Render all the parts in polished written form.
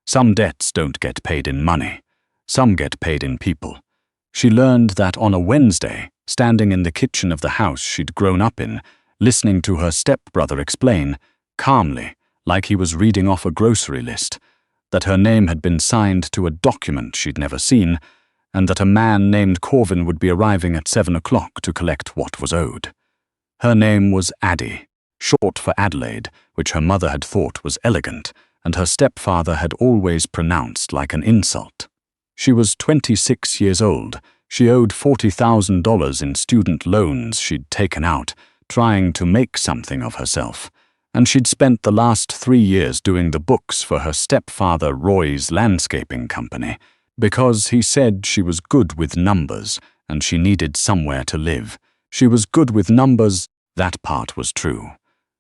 Some debts don't get paid in money. Some get paid in people. She learned that on a Wednesday, standing in the kitchen of the house she'd grown up in, listening to her stepbrother explain, calmly, like he was reading off a grocery list, that her name had been signed to a document she'd never seen, and that a man named Corvin would be arriving at 7 o'clock to collect what was owed. Her name was Addie, short for Adelaide, which her mother had thought was elegant, and her stepfather had always pronounced like an insult. She was 26 years old. She owed $40,000 in student loans she'd taken out, trying to make something of herself, and she'd spent the last 3 years doing the books for her stepfather Roy's landscaping company, because he said she was good with numbers and she needed somewhere to live. She was good with numbers, that part was true.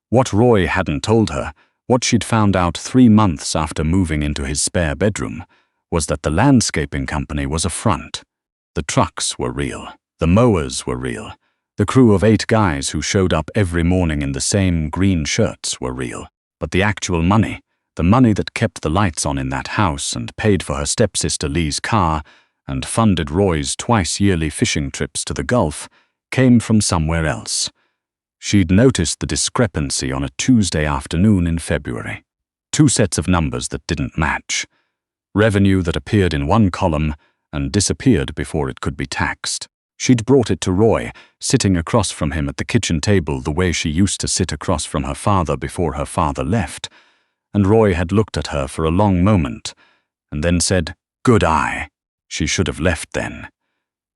What Roy hadn't told her, what she'd found out 3 months after moving into his spare bedroom, was that the landscaping company was a front. The trucks were real. The mowers were real. The crew of 8 guys who showed up every morning in the same green shirts were real. But the actual money, the money that kept the lights on in that house and paid for her stepsister Lee's car and funded Roy's twice-yearly fishing trips to the Gulf, came from somewhere else. She'd noticed the discrepancy on a Tuesday afternoon in February. 2 sets of numbers that didn't match. Revenue that appeared in one column and disappeared before it could be taxed. She'd brought it to Roy, sitting across from him at the kitchen table the way she used to sit across from her father before her father left, and Roy had looked at her for a long moment, and then said, "Good eye." She should have left then.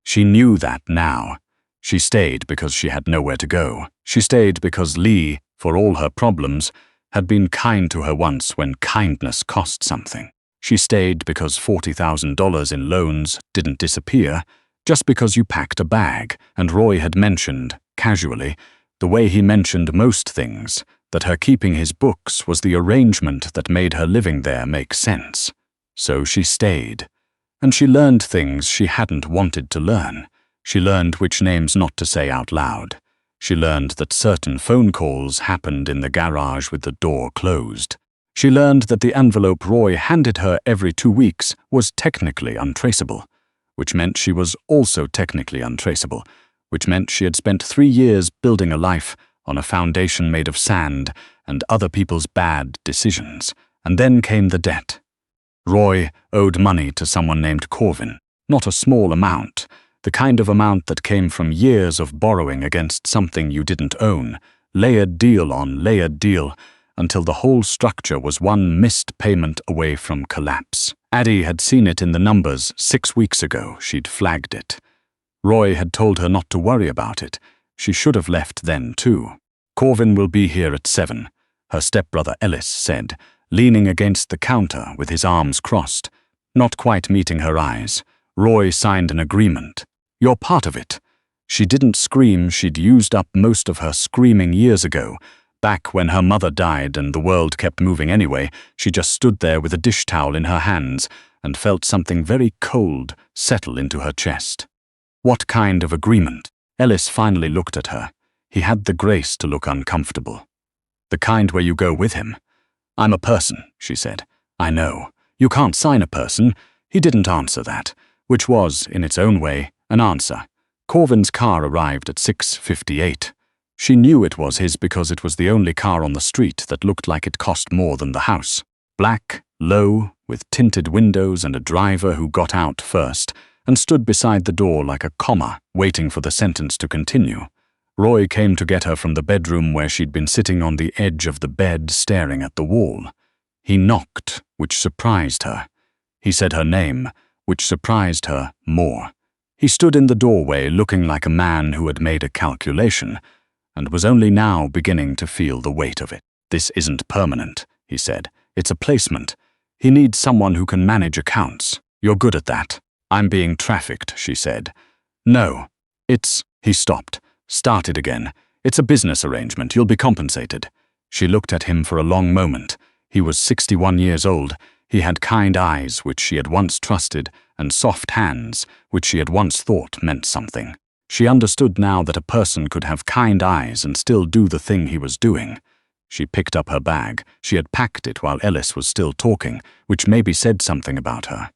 She knew that now. She stayed because she had nowhere to go. She stayed because Lee, for all her problems, had been kind to her once when kindness cost something. She stayed because $40,000 in loans didn't disappear just because you packed a bag, and Roy had mentioned, casually, the way he mentioned most things, that her keeping his books was the arrangement that made her living there make sense. So she stayed. And she learned things she hadn't wanted to learn. She learned which names not to say out loud. She learned that certain phone calls happened in the garage with the door closed. She learned that the envelope Roy handed her every 2 weeks was technically untraceable, which meant she was also technically untraceable, which meant she had spent 3 years building a life on a foundation made of sand and other people's bad decisions, and then came the debt. Roy owed money to someone named Corvin, not a small amount, the kind of amount that came from years of borrowing against something you didn't own, layered deal on layered deal, until the whole structure was one missed payment away from collapse. Addie had seen it in the numbers 6 weeks ago. She'd flagged it. Roy had told her not to worry about it. She should have left then, too. "Corvin will be here at 7, her stepbrother Ellis said, leaning against the counter with his arms crossed. Not quite meeting her eyes, Roy signed an agreement. "You're part of it." She didn't scream. She'd used up most of her screaming years ago. Back when her mother died and the world kept moving anyway, she just stood there with a dish towel in her hands and felt something very cold settle into her chest. What kind of agreement? Ellis finally looked at her. He had the grace to look uncomfortable. "The kind where you go with him." "I'm a person," she said. "I know. You can't sign a person." He didn't answer that, which was, in its own way, an answer. Corvin's car arrived at 6:58. She knew it was his because it was the only car on the street that looked like it cost more than the house. Black, low, with tinted windows and a driver who got out first and stood beside the door like a comma, waiting for the sentence to continue. Roy came to get her from the bedroom where she'd been sitting on the edge of the bed staring at the wall. He knocked, which surprised her. He said her name, which surprised her more. He stood in the doorway looking like a man who had made a calculation, and was only now beginning to feel the weight of it. "This isn't permanent," he said. "It's a placement. He needs someone who can manage accounts. You're good at that." "I'm being trafficked," she said. "No, it's—" He stopped, started again. "It's a business arrangement. You'll be compensated." She looked at him for a long moment. He was 61 years old. He had kind eyes, which she had once trusted, and soft hands, which she had once thought meant something. She understood now that a person could have kind eyes and still do the thing he was doing. She picked up her bag. She had packed it while Ellis was still talking, which maybe said something about her.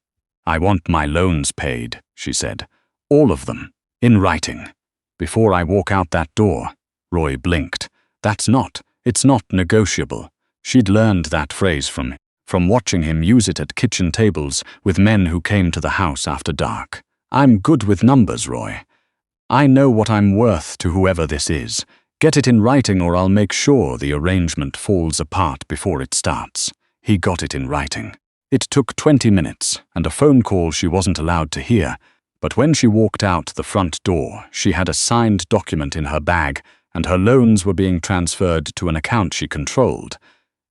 "I want my loans paid," she said. "All of them. In writing. Before I walk out that door." Roy blinked. It's not negotiable. She'd learned that phrase from watching him use it at kitchen tables with men who came to the house after dark. "I'm good with numbers, Roy. I know what I'm worth to whoever this is. Get it in writing or I'll make sure the arrangement falls apart before it starts." He got it in writing. It took 20 minutes and a phone call she wasn't allowed to hear, but when she walked out the front door, she had a signed document in her bag and her loans were being transferred to an account she controlled.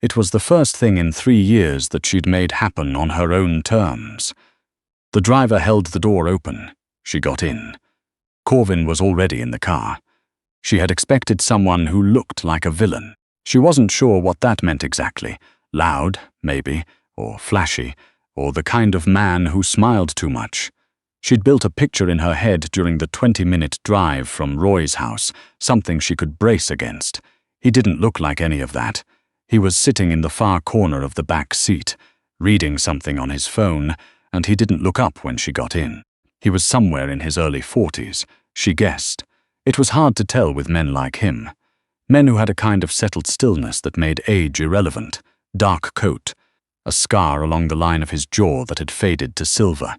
It was the first thing in 3 years that she'd made happen on her own terms. The driver held the door open. She got in. Corvin was already in the car. She had expected someone who looked like a villain. She wasn't sure what that meant exactly. Loud, maybe, or flashy, or the kind of man who smiled too much. She'd built a picture in her head during the 20-minute drive from Roy's house, something she could brace against. He didn't look like any of that. He was sitting in the far corner of the back seat, reading something on his phone, and he didn't look up when she got in. He was somewhere in his early 40s, she guessed. It was hard to tell with men like him. Men who had a kind of settled stillness that made age irrelevant. Dark coat, a scar along the line of his jaw that had faded to silver.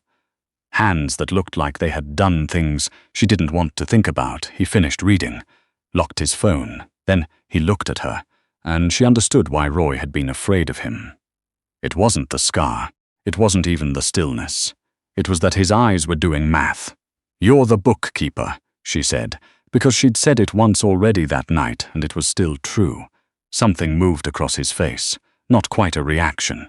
Hands that looked like they had done things she didn't want to think about. He finished reading, locked his phone. Then he looked at her, and she understood why Roy had been afraid of him. It wasn't the scar. It wasn't even the stillness. It was that his eyes were doing math. "You're the bookkeeper," she said, because she'd said it once already that night, and it was still true. Something moved across his face, not quite a reaction.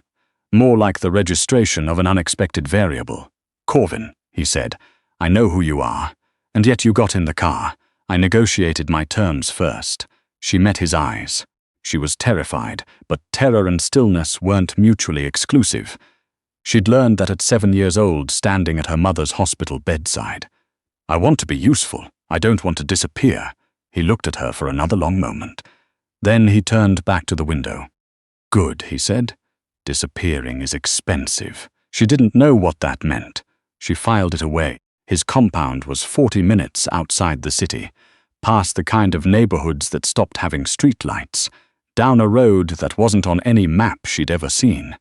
More like the registration of an unexpected variable. "Corvin," he said, "I know who you are, and yet you got in the car. I negotiated my terms first." She met his eyes. She was terrified, but terror and stillness weren't mutually exclusive. She'd learned that at 7 years old, standing at her mother's hospital bedside. "I want to be useful. I don't want to disappear." He looked at her for another long moment. Then he turned back to the window. "Good," he said. "Disappearing is expensive." She didn't know what that meant. She filed it away. His compound was 40 minutes outside the city, past the kind of neighborhoods that stopped having streetlights, down a road that wasn't on any map she'd ever seen.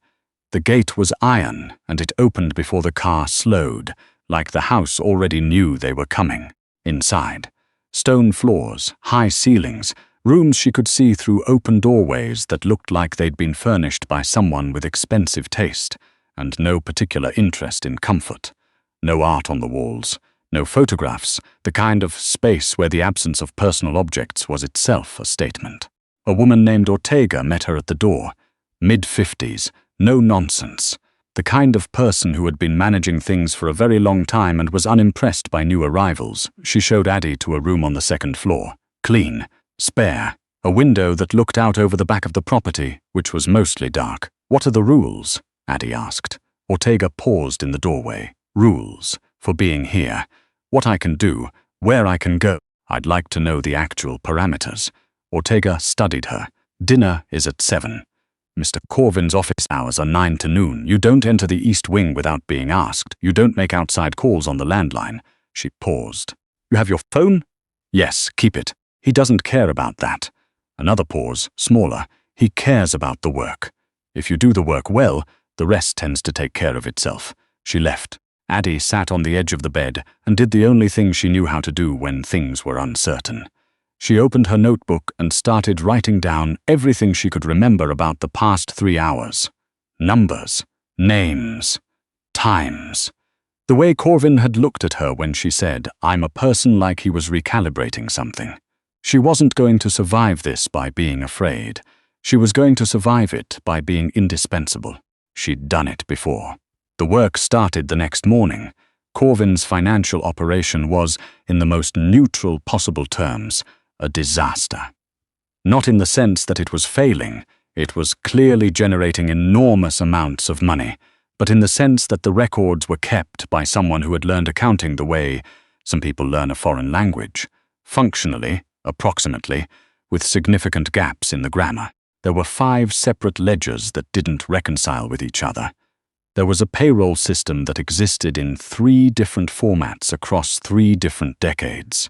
The gate was iron, and it opened before the car slowed, like the house already knew they were coming. Inside, stone floors, high ceilings, rooms she could see through open doorways that looked like they'd been furnished by someone with expensive taste, and no particular interest in comfort. No art on the walls, no photographs, the kind of space where the absence of personal objects was itself a statement. A woman named Ortega met her at the door. Mid-50s, no nonsense. The kind of person who had been managing things for a very long time and was unimpressed by new arrivals. She showed Addie to a room on the 2nd floor. Clean, spare, a window that looked out over the back of the property, which was mostly dark. "What are the rules?" Addie asked. Ortega paused in the doorway. "Rules for being here. What I can do, where I can go. I'd like to know the actual parameters." Ortega studied her. "Dinner is at 7. Mr. Corvin's office hours are 9 to noon. You don't enter the East Wing without being asked. You don't make outside calls on the landline." She paused. "You have your phone?" "Yes, keep it. He doesn't care about that." Another pause, smaller. "He cares about the work. If you do the work well, the rest tends to take care of itself." She left. Addie sat on the edge of the bed and did the only thing she knew how to do when things were uncertain. She opened her notebook and started writing down everything she could remember about the past 3 hours. Numbers, names, times. The way Corvin had looked at her when she said, "I'm a person," like he was recalibrating something. She wasn't going to survive this by being afraid. She was going to survive it by being indispensable. She'd done it before. The work started the next morning. Corvin's financial operation was, in the most neutral possible terms, a disaster. Not in the sense that it was failing, it was clearly generating enormous amounts of money, but in the sense that the records were kept by someone who had learned accounting the way some people learn a foreign language, functionally, approximately, with significant gaps in the grammar. There were 5 separate ledgers that didn't reconcile with each other. There was a payroll system that existed in 3 different formats across 3 different decades.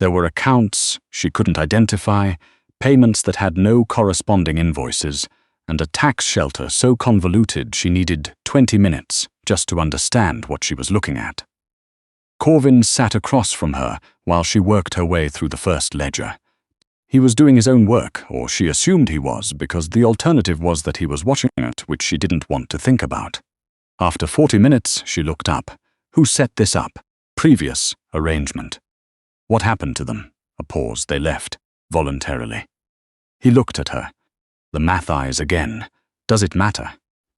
There were accounts she couldn't identify, payments that had no corresponding invoices, and a tax shelter so convoluted she needed 20 minutes just to understand what she was looking at. Corvin sat across from her while she worked her way through the first ledger. He was doing his own work, or she assumed he was, because the alternative was that he was watching it, which she didn't want to think about. After 40 minutes, she looked up. Who set this up? Previous arrangement. What happened to them? A pause. They left, voluntarily. He looked at her. The math eyes again. Does it matter?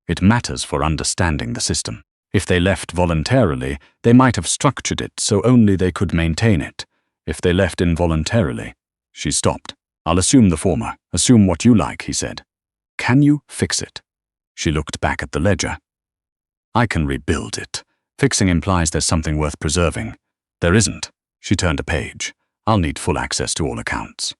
It matters for understanding the system. If they left voluntarily, they might have structured it so only they could maintain it. If they left involuntarily, she stopped. I'll assume the former. Assume what you like, he said. Can you fix it? She looked back at the ledger. I can rebuild it. Fixing implies there's something worth preserving. There isn't. She turned a page. I'll need full access to all accounts.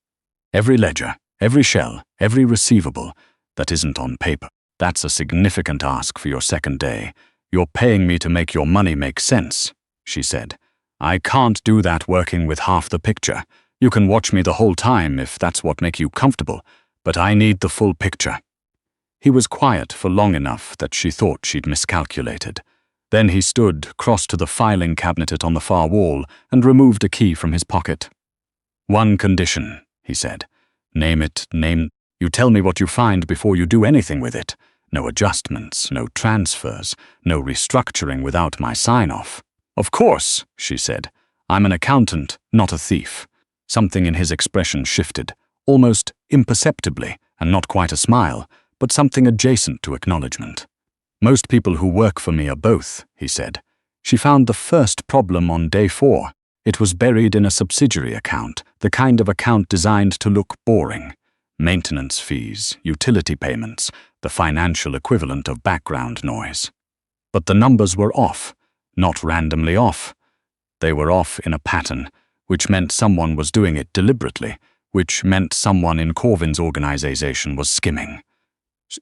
Every ledger, every shell, every receivable that isn't on paper. That's a significant ask for your second day. You're paying me to make your money make sense, she said. I can't do that working with half the picture. You can watch me the whole time if that's what makes you comfortable, but I need the full picture. He was quiet for long enough that she thought she'd miscalculated. Then he stood, crossed to the filing cabinet on the far wall, and removed a key from his pocket. One condition, he said. Name it, You tell me what you find before you do anything with it. No adjustments, no transfers, no restructuring without my sign-off. Of course, she said. I'm an accountant, not a thief. Something in his expression shifted, almost imperceptibly, and not quite a smile, but something adjacent to acknowledgement. Most people who work for me are both, he said. She found the first problem on day 4. It was buried in a subsidiary account, the kind of account designed to look boring. Maintenance fees, utility payments, the financial equivalent of background noise. But the numbers were off, not randomly off. They were off in a pattern, which meant someone was doing it deliberately, which meant someone in Corvin's organization was skimming.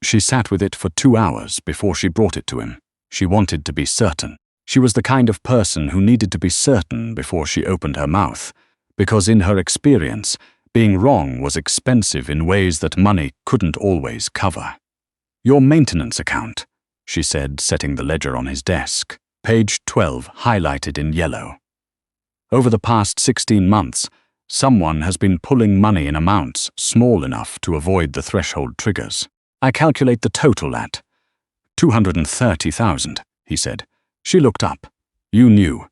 She sat with it for 2 hours before she brought it to him. She wanted to be certain. She was the kind of person who needed to be certain before she opened her mouth, because in her experience, being wrong was expensive in ways that money couldn't always cover. Your maintenance account, she said, setting the ledger on his desk. Page 12, highlighted in yellow. Over the past 16 months, someone has been pulling money in amounts small enough to avoid the threshold triggers. I calculate the total at 230,000, he said. She looked up. You knew.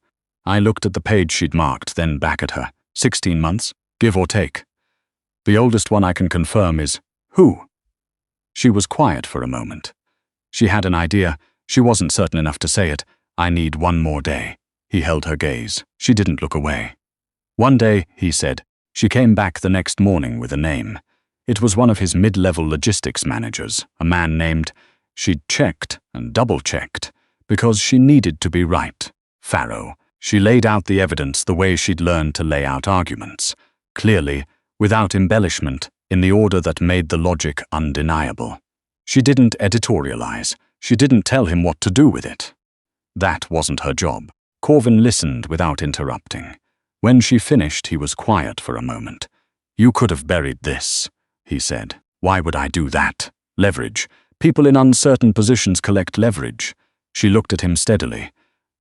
I looked at the page she'd marked, then back at her. 16 months, give or take. The oldest one I can confirm is who? She was quiet for a moment. She had an idea. She wasn't certain enough to say it. I need 1 more day. He held her gaze. She didn't look away. One day, he said, she came back the next morning with a name. It was one of his mid-level logistics managers, a man named. She'd checked and double-checked, because she needed to be right. Farrow. She laid out the evidence the way she'd learned to lay out arguments, clearly, without embellishment, in the order that made the logic undeniable. She didn't editorialize. She didn't tell him what to do with it. That wasn't her job. Corvin listened without interrupting. When she finished, he was quiet for a moment. You could have buried this, he said. Why would I do that? Leverage. People in uncertain positions collect leverage. She looked at him steadily.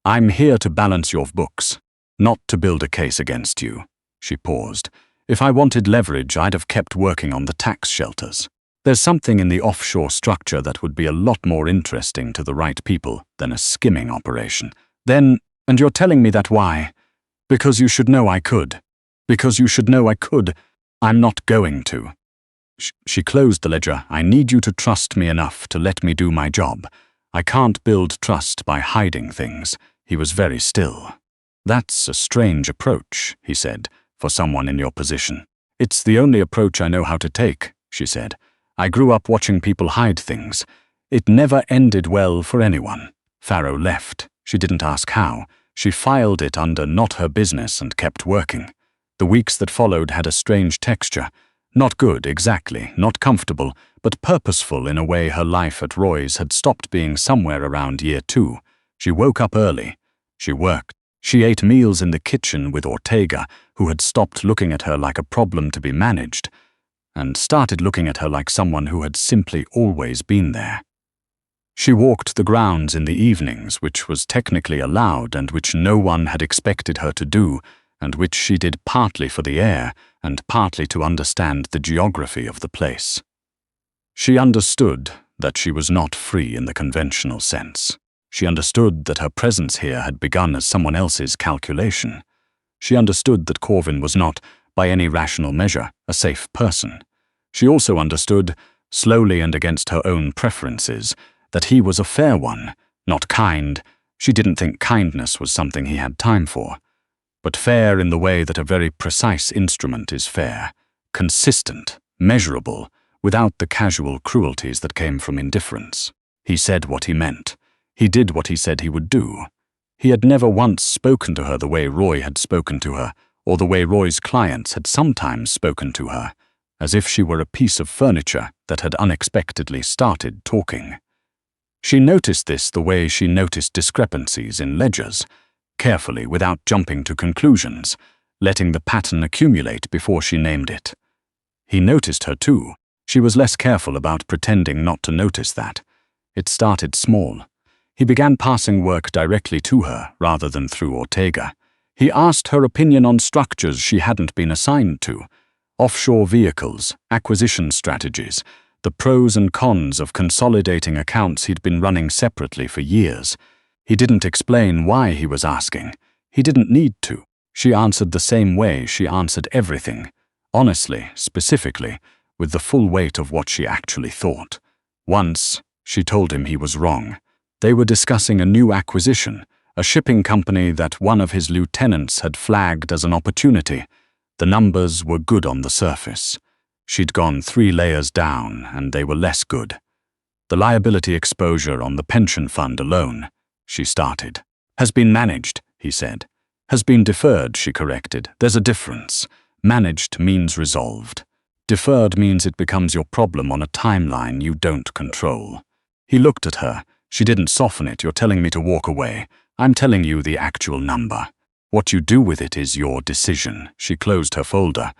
I'm here to balance your books, not to build a case against you. She paused. If I wanted leverage, I'd have kept working on the tax shelters. There's something in the offshore structure that would be a lot more interesting to the right people than a skimming operation. Then, and you're telling me that why? Because you should know I could. Because you should know I could. I'm not going to. She closed the ledger. I need you to trust me enough to let me do my job. I can't build trust by hiding things. He was very still. That's a strange approach, he said, for someone in your position. It's the only approach I know how to take, she said. I grew up watching people hide things. It never ended well for anyone. Farrow left. She didn't ask how. She filed it under not her business and kept working. The weeks that followed had a strange texture. Not good, exactly, not comfortable, but purposeful in a way her life at Roy's had stopped being somewhere around year 2. She woke up early. She worked. She ate meals in the kitchen with Ortega, who had stopped looking at her like a problem to be managed, and started looking at her like someone who had simply always been there. She walked the grounds in the evenings, which was technically allowed and which no one had expected her to do, and which she did partly for the air and partly to understand the geography of the place. She understood that she was not free in the conventional sense. She understood that her presence here had begun as someone else's calculation. She understood that Corvin was not, by any rational measure, a safe person. She also understood, slowly and against her own preferences, that he was a fair one, not kind. She didn't think kindness was something he had time for, but fair in the way that a very precise instrument is fair, consistent, measurable, without the casual cruelties that came from indifference. He said what he meant. He did what he said he would do. He had never once spoken to her the way Roy had spoken to her, or the way Roy's clients had sometimes spoken to her, as if she were a piece of furniture that had unexpectedly started talking. She noticed this the way she noticed discrepancies in ledgers, carefully without jumping to conclusions, letting the pattern accumulate before she named it. He noticed her too. She was less careful about pretending not to notice that. It started small. He began passing work directly to her rather than through Ortega. He asked her opinion on structures she hadn't been assigned to, offshore vehicles, acquisition strategies, the pros and cons of consolidating accounts he'd been running separately for years. He didn't explain why he was asking. He didn't need to. She answered the same way she answered everything, honestly, specifically, with the full weight of what she actually thought. Once, she told him he was wrong. They were discussing a new acquisition, a shipping company that one of his lieutenants had flagged as an opportunity. The numbers were good on the surface. She'd gone 3 layers down, and they were less good. The liability exposure on the pension fund alone, she started. Has been managed, he said. Has been deferred, she corrected. There's a difference. Managed means resolved. Deferred means it becomes your problem on a timeline you don't control. He looked at her. She didn't soften it. You're telling me to walk away. I'm telling you the actual number. What you do with it is your decision. She closed her folder.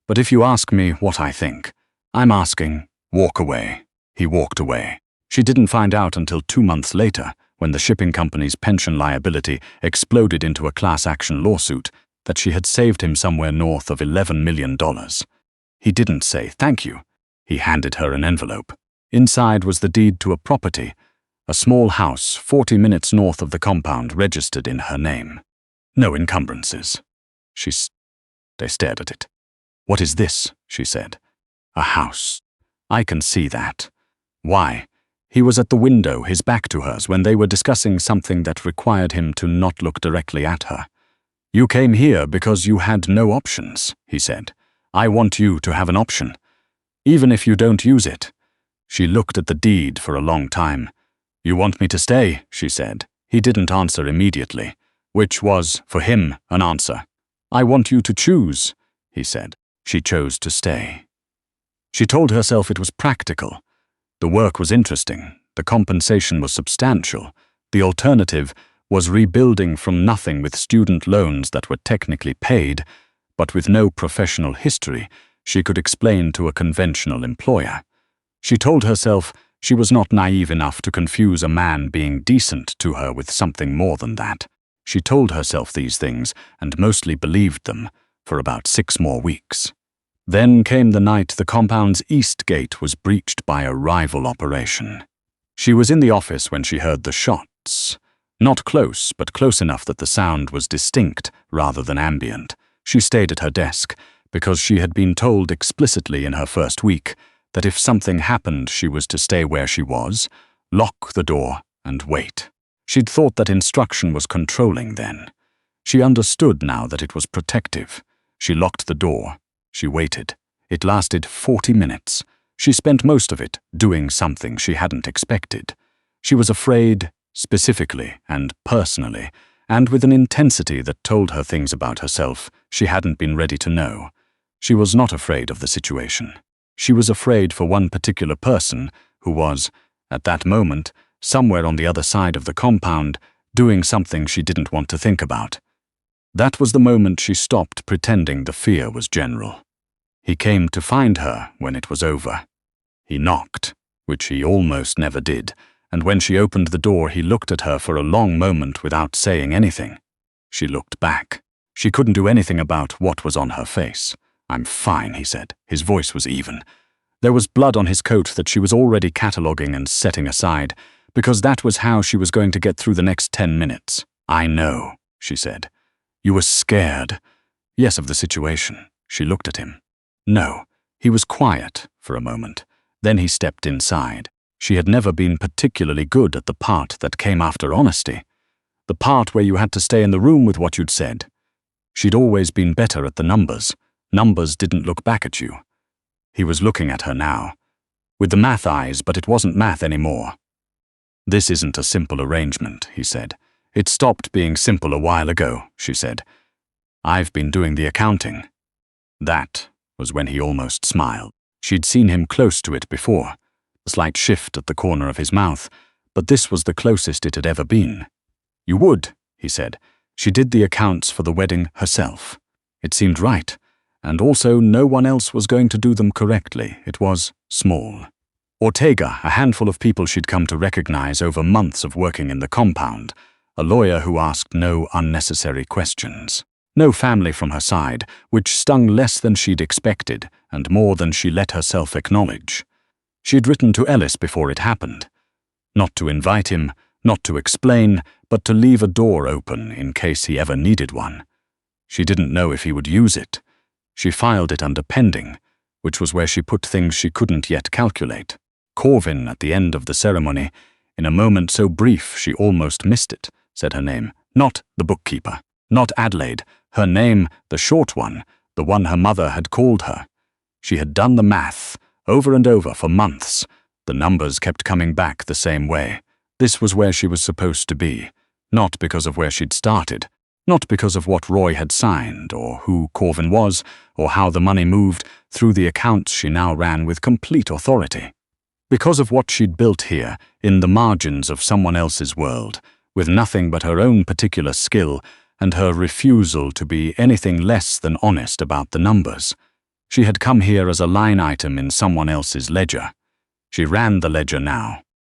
But if you ask me what I think, I'm asking, walk away. He walked away. She didn't find out until 2 months later, when the shipping company's pension liability exploded into a class action lawsuit, that she had saved him somewhere north of $11 million. He didn't say thank you. He handed her an envelope. Inside was the deed to a property, a small house 40 minutes north of the compound registered in her name. No encumbrances. They stared at it. What is this? She said. A house. I can see that. Why? He was at the window, his back to hers, when they were discussing something that required him to not look directly at her. You came here because you had no options, he said. I want you to have an option, even if you don't use it. She looked at the deed for a long time. You want me to stay, she said. He didn't answer immediately, which was, for him, an answer. I want you to choose, he said. She chose to stay. She told herself it was practical. The work was interesting. The compensation was substantial. The alternative was rebuilding from nothing with student loans that were technically paid, but with no professional history she could explain to a conventional employer. She told herself she was not naive enough to confuse a man being decent to her with something more than that. She told herself these things, and mostly believed them, for about 6 more weeks. Then came the night the compound's east gate was breached by a rival operation. She was in the office when she heard the shots. Not close, but close enough that the sound was distinct rather than ambient. She stayed at her desk, because she had been told explicitly in her first week that if something happened she was to stay where she was, lock the door, and wait. She'd thought that instruction was controlling then. She understood now that it was protective. She locked the door. She waited. It lasted 40 minutes. She spent most of it doing something she hadn't expected. She was afraid, specifically and personally, and with an intensity that told her things about herself she hadn't been ready to know. She was not afraid of the situation. She was afraid for one particular person who was, at that moment, somewhere on the other side of the compound, doing something she didn't want to think about. That was the moment she stopped pretending the fear was general. He came to find her when it was over. He knocked, which he almost never did, and when she opened the door he looked at her for a long moment without saying anything. She looked back. She couldn't do anything about what was on her face. "I'm fine," he said. His voice was even. There was blood on his coat that she was already cataloguing and setting aside, because that was how she was going to get through the next 10 minutes. "I know," she said. "You were scared." "Yes, of the situation." She looked at him. No. He was quiet for a moment. Then he stepped inside. She had never been particularly good at the part that came after honesty. The part where you had to stay in the room with what you'd said. She'd always been better at the numbers. Numbers didn't look back at you. He was looking at her now. With the math eyes, but it wasn't math anymore. "This isn't a simple arrangement," he said. "It stopped being simple a while ago," she said. "I've been doing the accounting." That was when he almost smiled. She'd seen him close to it before, a slight shift at the corner of his mouth, but this was the closest it had ever been. "You would," he said. She did the accounts for the wedding herself. It seemed right, and also no one else was going to do them correctly. It was small. Ortega, a handful of people she'd come to recognize over months of working in the compound, a lawyer who asked no unnecessary questions. No family from her side, which stung less than she'd expected and more than she let herself acknowledge. She'd written to Ellis before it happened. Not to invite him, not to explain, but to leave a door open in case he ever needed one. She didn't know if he would use it. She filed it under pending, which was where she put things she couldn't yet calculate. Corvin, at the end of the ceremony, in a moment so brief she almost missed it, said her name. Not the bookkeeper. Not Adelaide. Her name, the short one, the one her mother had called her. She had done the math, over and over for months. The numbers kept coming back the same way. This was where she was supposed to be. Not because of where she'd started. Not because of what Roy had signed, or who Corvin was, or how the money moved through the accounts she now ran with complete authority. Because of what she'd built here, in the margins of someone else's world, with nothing but her own particular skill and her refusal to be anything less than honest about the numbers. She had come here as a line item in someone else's ledger. She ran the ledger now.